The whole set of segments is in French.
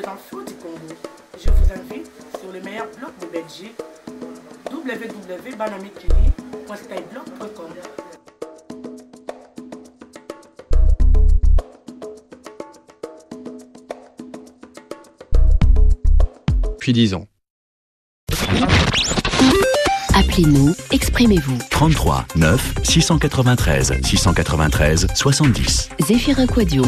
infos du Congo. Je vous invite sur le meilleur blog de Belgique, www.banamikili.skyblog.com. Depuis 10 ans. Appelez-nous, exprimez-vous. 33 9 693 693 70. Zéphirin Quadio.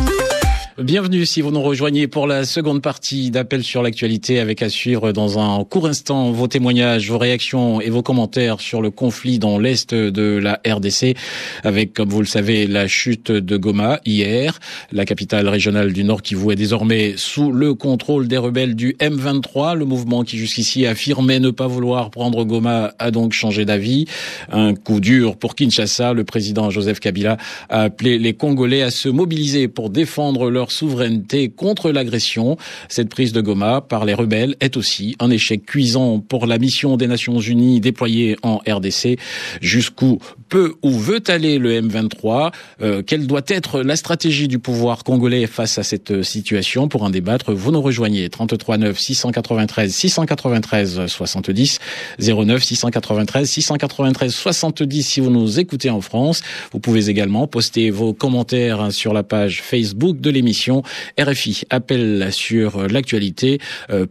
Bienvenue si vous nous rejoignez pour la seconde partie d'Appel sur l'actualité, avec à suivre dans un court instant vos témoignages, vos réactions et vos commentaires sur le conflit dans l'est de la RDC, avec, comme vous le savez, la chute de Goma hier. La capitale régionale du Nord Kivu est désormais sous le contrôle des rebelles du M23. Le mouvement qui jusqu'ici affirmait ne pas vouloir prendre Goma a donc changé d'avis. Un coup dur pour Kinshasa. Le président Joseph Kabila a appelé les Congolais à se mobiliser pour défendre leur souveraineté contre l'agression. Cette prise de Goma par les rebelles est aussi un échec cuisant pour la mission des Nations Unies déployée en RDC. Jusqu'où peut ou veut aller le M23 ? Quelle doit être la stratégie du pouvoir congolais face à cette situation ? Pour en débattre, vous nous rejoignez 33 9 693 693 70 09 693 693 70 si vous nous écoutez en France. Vous pouvez également poster vos commentaires sur la page Facebook de l'émission RFI Appel sur l'actualité.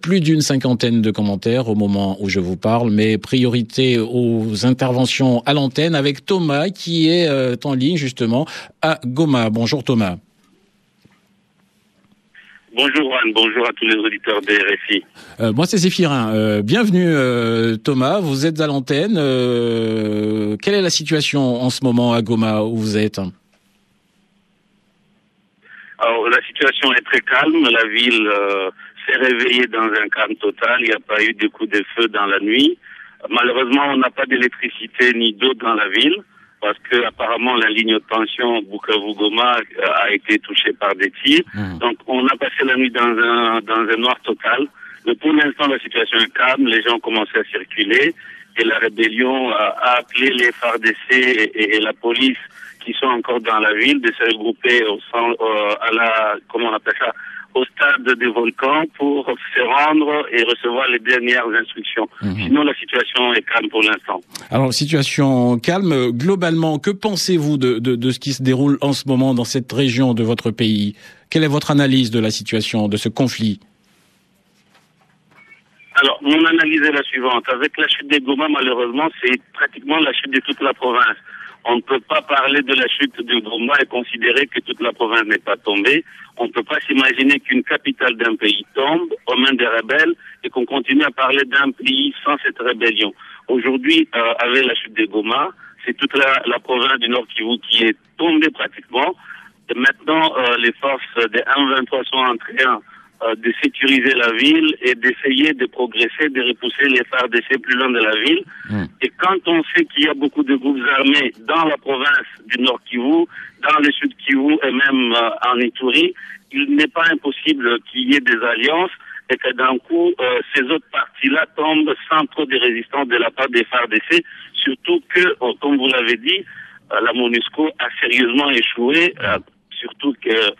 Plus d'une cinquantaine de commentaires au moment où je vous parle, mais priorité aux interventions à l'antenne avec Thomas qui est en ligne justement à Goma. Bonjour Thomas. Bonjour Anne, bonjour à tous les auditeurs de RFI. Moi c'est Zéphirin. Bienvenue Thomas, vous êtes à l'antenne. Quelle est la situation en ce moment à Goma où vous êtes ? Alors, la situation est très calme. La ville s'est réveillée dans un calme total. Il n'y a pas eu de coups de feu dans la nuit. Malheureusement, on n'a pas d'électricité ni d'eau dans la ville parce que apparemment la ligne de tension Bukavu-Goma a été touchée par des tirs. Donc, on a passé la nuit dans un noir total. Mais pour l'instant, la situation est calme. Les gens ont commencé à circuler et la rébellion a appelé les FARDC et la police qui sont encore dans la ville, de se regrouper au stade des volcans pour se rendre et recevoir les dernières instructions. Sinon, la situation est calme pour l'instant. Alors, situation calme. Globalement, que pensez-vous de ce qui se déroule en ce moment dans cette région de votre pays ? Quelle est votre analyse de la situation, de ce conflit ? Alors, mon analyse est la suivante. Avec la chute des Goma, malheureusement, c'est pratiquement la chute de toute la province. On ne peut pas parler de la chute de Goma et considérer que toute la province n'est pas tombée. On ne peut pas s'imaginer qu'une capitale d'un pays tombe aux mains des rebelles et qu'on continue à parler d'un pays sans cette rébellion. Aujourd'hui, avec la chute de Goma, c'est toute la province du Nord Kivu qui est tombée pratiquement. Et maintenant, les forces des M23 sont en train de sécuriser la ville et d'essayer de progresser, de repousser les FARDC plus loin de la ville. Et quand on sait qu'il y a beaucoup de groupes armés dans la province du Nord Kivu, dans le Sud Kivu et même en Ituri, il n'est pas impossible qu'il y ait des alliances et que d'un coup, ces autres parties-là tombent sans trop de résistance de la part des FARDC, surtout que, comme vous l'avez dit, la MONUSCO a sérieusement échoué, surtout qu'elle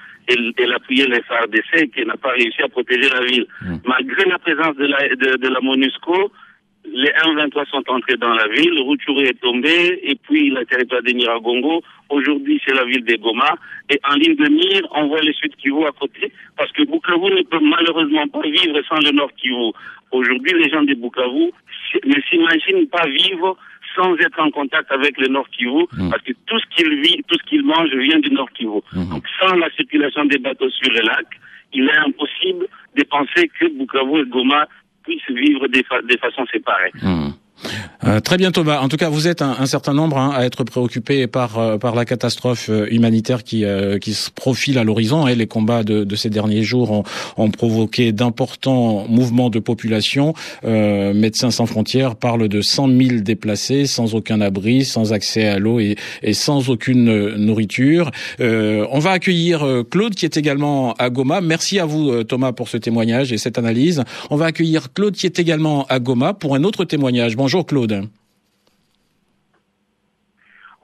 appuyait les FARDC et qui n'a pas réussi à protéger la ville. Malgré la présence de la MONUSCO, les M23 sont entrés dans la ville, Rutshuru est tombé, et puis le territoire de Nyiragongo. Aujourd'hui, c'est la ville de Goma. Et en ligne de mire, on voit les Sud Kivu à côté, parce que Bukavu ne peut malheureusement pas vivre sans le Nord Kivu. Aujourd'hui, les gens de Bukavu ne s'imaginent pas vivre sans être en contact avec le Nord Kivu, parce que tout ce qu'ils vivent, tout ce qu'ils mangent vient du Nord Kivu. Donc, sans la circulation des bateaux sur le lac, il est impossible de penser que Bukavu et Goma puissent vivre de façon séparée. Très bien Thomas. En tout cas, vous êtes un certain nombre à être préoccupés par la catastrophe humanitaire qui se profile à l'horizon. Et les combats de ces derniers jours ont provoqué d'importants mouvements de population. Médecins sans frontières parle de 100 000 déplacés, sans aucun abri, sans accès à l'eau et sans aucune nourriture. On va accueillir Claude qui est également à Goma. Merci à vous Thomas pour ce témoignage et cette analyse. On va accueillir Claude qui est également à Goma pour un autre témoignage. Bonjour Claude.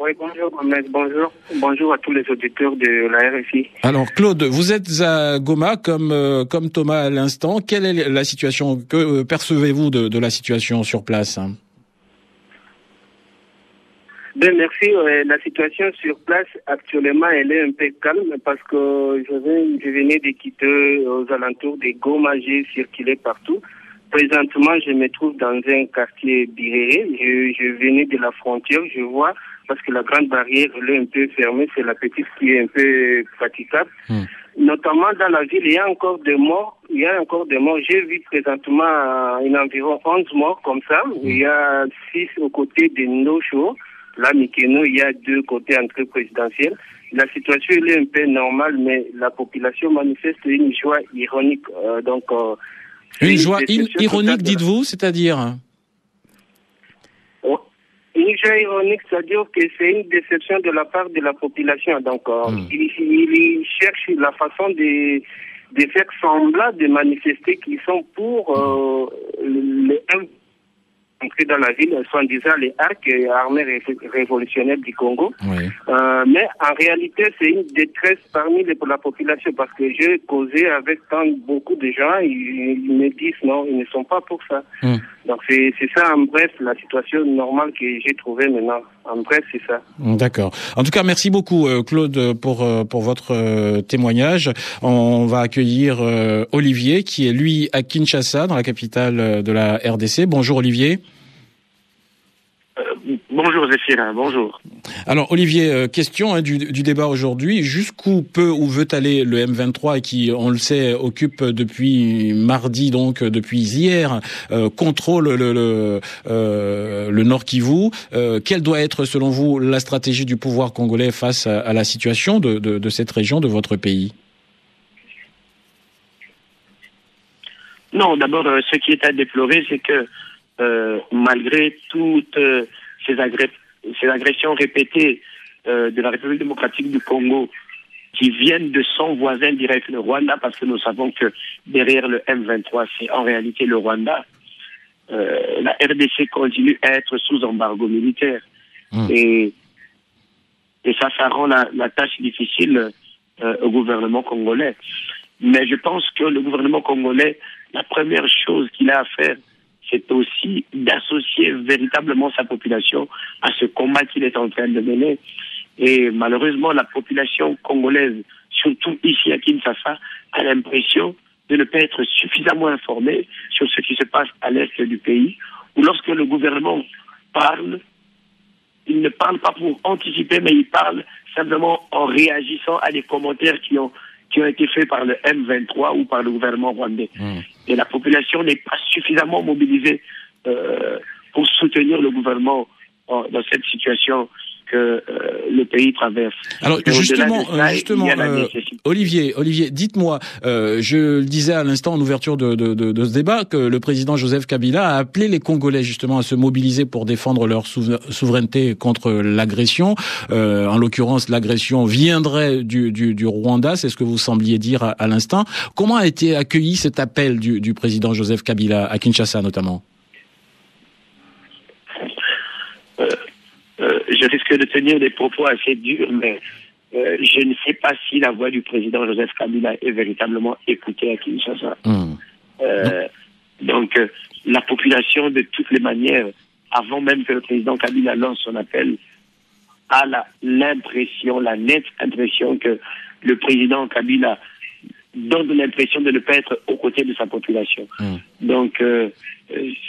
Oui, bonjour Ahmed, bonjour. Bonjour à tous les auditeurs de la RFI. Alors Claude, vous êtes à Goma comme Thomas à l'instant. Quelle est la situation? Que percevez-vous de la situation sur place? Ben merci. La situation sur place actuellement, elle est un peu calme parce que je venais de quitter aux alentours de Goma, j'ai circulé partout. Présentement, je me trouve dans un quartier biréré. Je venais de la frontière, je vois, parce que la grande barrière elle est un peu fermée, c'est la petite qui est un peu praticable. Notamment dans la ville, il y a encore des morts. J'ai vu présentement environ 11 morts comme ça. Il y a 6 aux côtés de Nocho. Là, Mikeno, il y a 2 côtés entrée présidentielle. La situation elle est un peu normale, mais la population manifeste une joie ironique. Une joie ironique, dites-vous, c'est-à-dire? Une joie ironique, c'est-à-dire que c'est une déception de la part de la population. Ils cherchent la façon de faire semblant de manifester qu'ils sont pour les entrées dans la ville, soi-disant les armées révolutionnaires du Congo. Oui. Mais en réalité, c'est une détresse parmi la population parce que j'ai causé avec beaucoup de gens, ils me disent non, ils ne sont pas pour ça. Donc c'est ça en bref la situation normale que j'ai trouvée maintenant. En bref, c'est ça. D'accord. En tout cas, merci beaucoup Claude pour votre témoignage. On va accueillir Olivier qui est lui à Kinshasa, dans la capitale de la RDC. Bonjour Olivier. Bonjour Zéphirin, bonjour. Alors Olivier, question du débat aujourd'hui, jusqu'où peut ou veut aller le M23 qui, on le sait, occupe depuis mardi, donc depuis hier, contrôle le Nord Kivu. Quelle doit être selon vous la stratégie du pouvoir congolais face à la situation de cette région, de votre pays? Non, d'abord, ce qui est à déplorer, c'est que malgré toutes ces agressions répétées de la République démocratique du Congo qui viennent de son voisin direct, le Rwanda, parce que nous savons que derrière le M23, c'est en réalité le Rwanda, la RDC continue à être sous embargo militaire. Et ça rend la tâche difficile au gouvernement congolais. Mais je pense que le gouvernement congolais, la première chose qu'il a à faire, c'est aussi d'associer véritablement sa population à ce combat qu'il est en train de mener. Et malheureusement, la population congolaise, surtout ici à Kinshasa, a l'impression de ne pas être suffisamment informée sur ce qui se passe à l'est du pays, où lorsque le gouvernement parle, il ne parle pas pour anticiper, mais il parle simplement en réagissant à des commentaires qui ont été faits par le M23 ou par le gouvernement rwandais. Et la population n'est pas suffisamment mobilisée pour soutenir le gouvernement dans cette situation que le pays traverse. Alors justement, Olivier, dites-moi, je le disais à l'instant en ouverture de ce débat que le président Joseph Kabila a appelé les Congolais justement à se mobiliser pour défendre leur souveraineté contre l'agression. En l'occurrence, l'agression viendrait du Rwanda, c'est ce que vous sembliez dire à l'instant. Comment a été accueilli cet appel du président Joseph Kabila à Kinshasa notamment? Je risque de tenir des propos assez durs, mais je ne sais pas si la voix du président Joseph Kabila est véritablement écoutée à Kinshasa. Donc, la population, de toutes les manières, avant même que le président Kabila lance son appel, a la nette impression que le président Kabila donne l'impression de ne pas être aux côtés de sa population. Donc,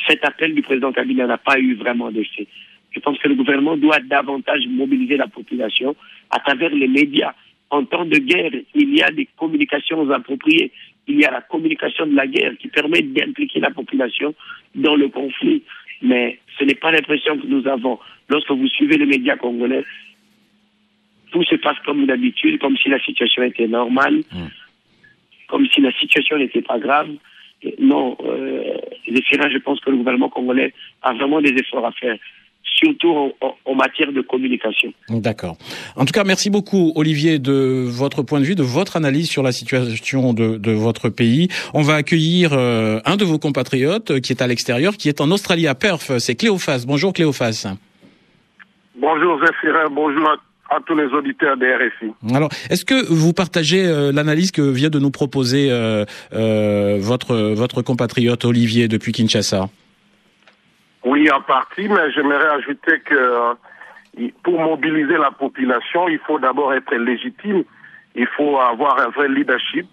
cet appel du président Kabila n'a pas eu vraiment d'effet. Je pense que le gouvernement doit davantage mobiliser la population à travers les médias. En temps de guerre, il y a des communications appropriées. Il y a la communication de la guerre qui permet d'impliquer la population dans le conflit. Mais ce n'est pas l'impression que nous avons. Lorsque vous suivez les médias congolais, tout se passe comme d'habitude, comme si la situation était normale, comme si la situation n'était pas grave. Non, Zéphirin, je pense que le gouvernement congolais a vraiment des efforts à faire, surtout en matière de communication. D'accord. En tout cas, merci beaucoup, Olivier, de votre point de vue, de votre analyse sur la situation de votre pays. On va accueillir un de vos compatriotes qui est à l'extérieur, qui est en Australie, à Perth. C'est Cléophas. Bonjour, Cléophas. Bonjour Zéphirin, bonjour à tous les auditeurs des RFI. Alors, est-ce que vous partagez l'analyse que vient de nous proposer votre compatriote Olivier depuis Kinshasa? Oui, en partie, mais j'aimerais ajouter que pour mobiliser la population, il faut d'abord être légitime, il faut avoir un vrai leadership.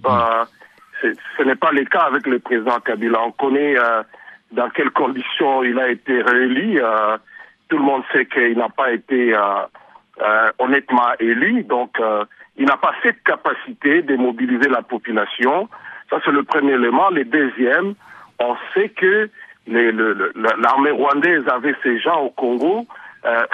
Ce n'est pas le cas avec le président Kabila. On connaît dans quelles conditions il a été réélu. Tout le monde sait qu'il n'a pas été honnêtement élu, donc il n'a pas cette capacité de mobiliser la population. Ça, c'est le premier élément. Le deuxième, on sait que l'armée rwandaise avait ses gens au Congo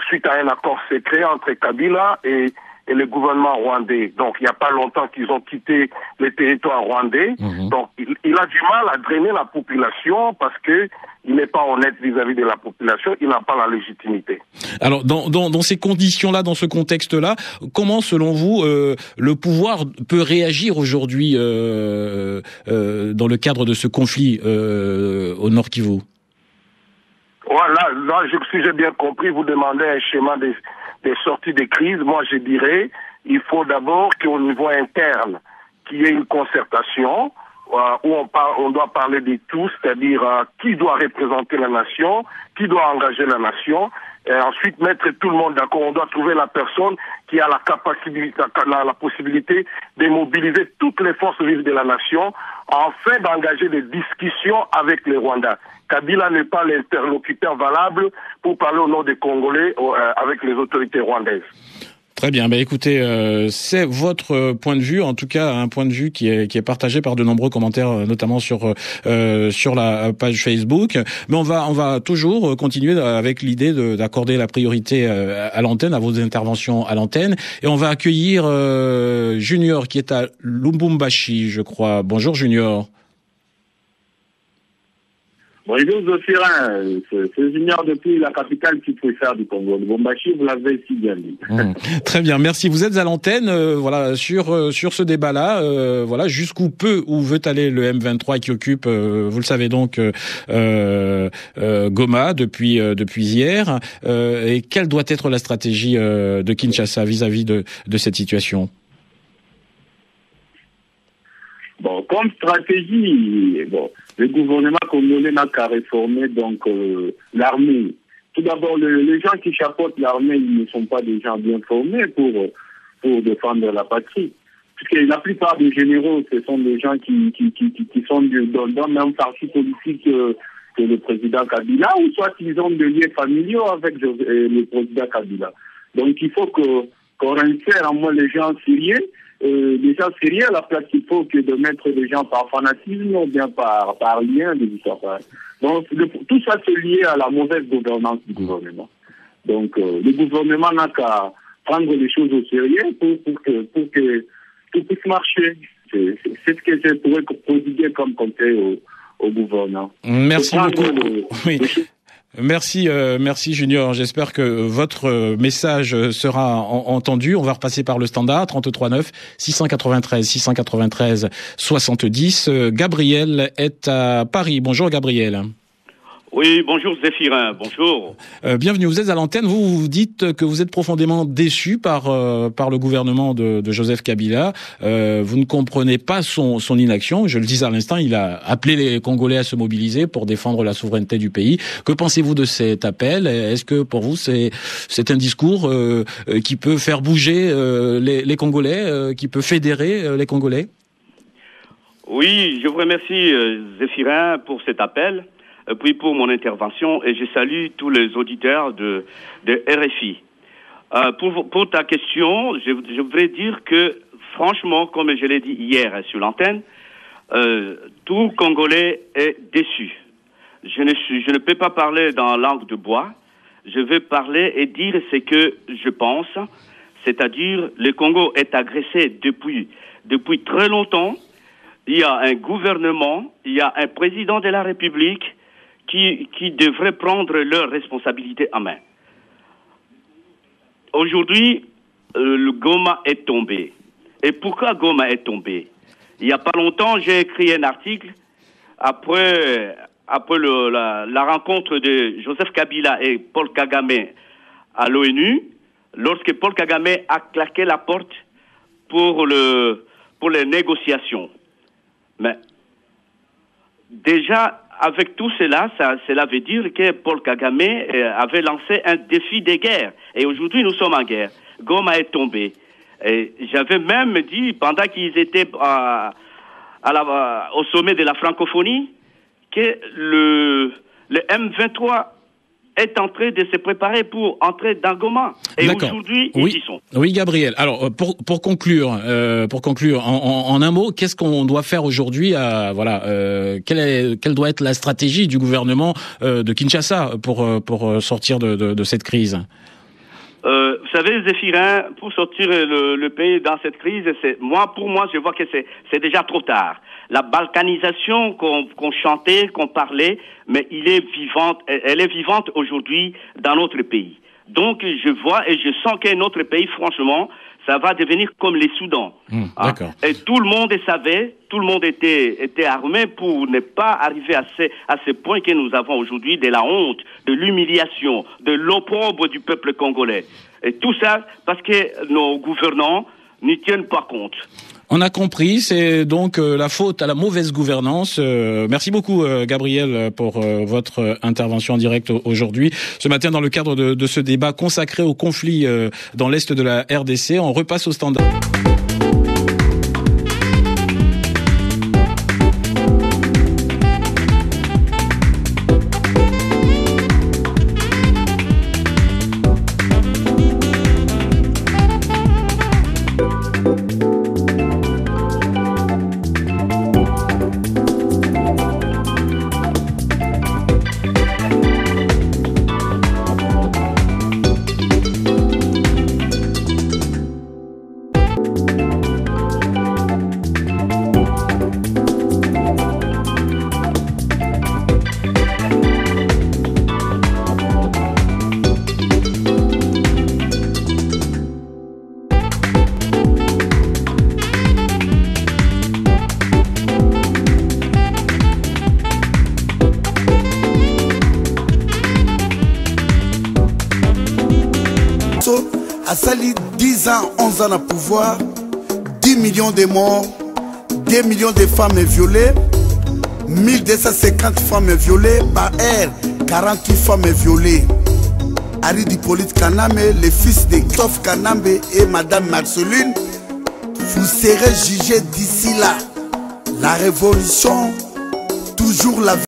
suite à un accord secret entre Kabila et le gouvernement rwandais. Donc, il n'y a pas longtemps qu'ils ont quitté le territoire rwandais. Donc, il a du mal à drainer la population parce que il n'est pas honnête vis-à-vis de la population, il n'a pas la légitimité. Alors, dans ces conditions-là, dans ce contexte-là, comment, selon vous, le pouvoir peut réagir aujourd'hui dans le cadre de ce conflit au Nord Kivu? Voilà, là, si j'ai bien compris, vous demandez un schéma des sorties de crise. Moi, je dirais, il faut d'abord qu'au niveau interne, qu'il y ait une concertation où on doit parler de tout, c'est-à-dire qui doit représenter la nation, qui doit engager la nation, et ensuite mettre tout le monde d'accord. On doit trouver la personne qui a la capacité, la possibilité de mobiliser toutes les forces vives de la nation, afin d'engager des discussions avec les Rwandais. Kabila n'est pas l'interlocuteur valable pour parler au nom des Congolais avec les autorités rwandaises. Très bien. Écoutez, c'est votre point de vue, en tout cas un point de vue qui est partagé par de nombreux commentaires, notamment sur la page Facebook. Mais on va toujours continuer avec l'idée d'accorder la priorité à l'antenne, à vos interventions à l'antenne, et on va accueillir Junior qui est à Lubumbashi, je crois. Bonjour Junior. Bonjour Zéphirin, c'est Junior depuis la capitale qui préfère du Congo. Lubumbashi, vous l'avez si bien dit. Très bien, merci. Vous êtes à l'antenne, voilà, sur ce débat-là, voilà, jusqu'où peut ou veut aller le M23 qui occupe, vous le savez donc, Goma depuis hier. Et quelle doit être la stratégie de Kinshasa vis-à-vis de cette situation? Bon, comme stratégie, le gouvernement congolais n'a qu'à réformer donc l'armée. Tout d'abord, les gens qui chapeautent l'armée, ils ne sont pas des gens bien formés pour défendre la patrie. Puisque la plupart des généraux, ce sont des gens qui sont dans le même parti politique que le président Kabila, ou soit ils ont des liens familiaux avec le président Kabila. Donc il faut qu'on insère en moins les gens syriens. Les gens sérieux à la place qu'il faut que de mettre les gens par fanatisme ou bien par lien de l'histoire. Donc tout ça c'est lié à la mauvaise gouvernance du gouvernement. Donc le gouvernement n'a qu'à prendre les choses au sérieux pour que tout puisse marcher. C'est ce que je pourrais prodiguer comme conseil au gouvernement. Merci beaucoup. Merci Junior. J'espère que votre message sera entendu. On va repasser par le standard 33 9 693 70. Gabriel est à Paris. Bonjour Gabriel. Oui, bonjour Zéphirin, bonjour. Bienvenue, vous êtes à l'antenne. Vous dites que vous êtes profondément déçu par le gouvernement de Joseph Kabila. Vous ne comprenez pas son inaction. Je le disais à l'instant, il a appelé les Congolais à se mobiliser pour défendre la souveraineté du pays. Que pensez-vous de cet appel? Est-ce que pour vous c'est un discours qui peut faire bouger les Congolais, qui peut fédérer les Congolais? Oui, je vous remercie Zéphirin pour cet appel. Puis pour mon intervention, et je salue tous les auditeurs de RFI. Pour ta question, je voudrais dire que, franchement, comme je l'ai dit hier sur l'antenne, tout Congolais est déçu. Je ne peux pas parler dans langue de bois. Je veux parler et dire ce que je pense, c'est-à-dire le Congo est agressé depuis très longtemps. Il y a un gouvernement, il y a un président de la République qui devraient prendre leurs responsabilités en main. Aujourd'hui, le Goma est tombé. Et pourquoi Goma est tombé? Il n'y a pas longtemps, j'ai écrit un article après la rencontre de Joseph Kabila et Paul Kagame à l'ONU lorsque Paul Kagame a claqué la porte pour les négociations. Mais déjà, avec tout cela, cela veut dire que Paul Kagame avait lancé un défi de guerre. Et aujourd'hui, nous sommes en guerre. Goma est tombé. Et j'avais même dit, pendant qu'ils étaient au sommet de la francophonie, que le M23 est en train de se préparer pour entrer dans Goma. Et aujourd'hui, ils y sont. Oui, Gabriel. Alors, pour conclure, en un mot, qu'est-ce qu'on doit faire aujourd'hui quelle doit être la stratégie du gouvernement de Kinshasa pour sortir de cette crise? Vous savez, Zéphirin, pour sortir le pays dans cette crise, pour moi, je vois que c'est déjà trop tard. La balkanisation qu'on chantait, qu'on parlait, mais elle est vivante aujourd'hui dans notre pays. Donc, je vois et je sens que notre pays, franchement, ça va devenir comme les Soudans. D'accord. Et tout le monde savait, tout le monde était armé pour ne pas arriver à ce point que nous avons aujourd'hui, de la honte, de l'humiliation, de l'opprobre du peuple congolais. Et tout ça parce que nos gouvernants n'y tiennent pas compte. On a compris, c'est donc la faute à la mauvaise gouvernance. Merci beaucoup Gabriel pour votre intervention en direct aujourd'hui. Ce matin, dans le cadre de ce débat consacré au conflit dans l'Est de la RDC, on repasse au standard. Assali 10 ans, 11 ans à pouvoir, 10 millions de morts, 2 millions de femmes violées, 1250 femmes violées par air, 48 femmes violées. Ari Hippolyte Kanambe, le fils de Christophe Kanambe et Madame Marceline, vous serez jugés d'ici là. La révolution, toujours la